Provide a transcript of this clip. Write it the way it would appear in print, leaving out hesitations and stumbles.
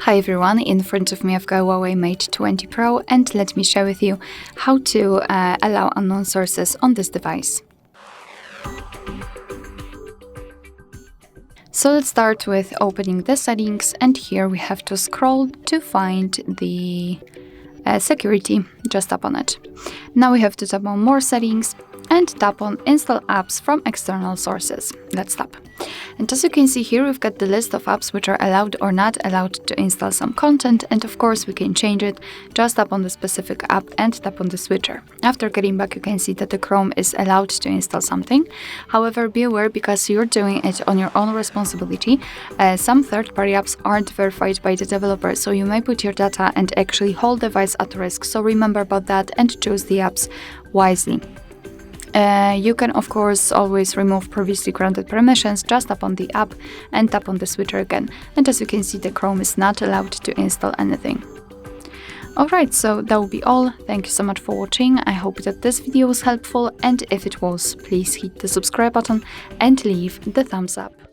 Hi everyone, in front of me I've got Huawei Mate 20 Pro and let me share with you how to allow unknown sources on this device. So let's start with opening the settings, and here we have to scroll to find the security. Just tap on it. Now we have to tap on more settings and tap on install apps from external sources. Let's tap. And as you can see here, we've got the list of apps which are allowed or not allowed to install some content, and of course we can change it. Just tap on the specific app and tap on the switcher. After getting back, you can see that the Chrome is allowed to install something. However, be aware, because you're doing it on your own responsibility, some third-party apps aren't verified by the developer, so you may put your data and actually whole device at risk. So remember about that and choose the apps wisely. You can of course always remove previously granted permissions. Just tap on the app and tap on the switcher again, and as you can see, the Chrome is not allowed to install anything. Alright, so that will be all. Thank you so much for watching. I hope that this video was helpful, and if it was, please hit the subscribe button and leave the thumbs up.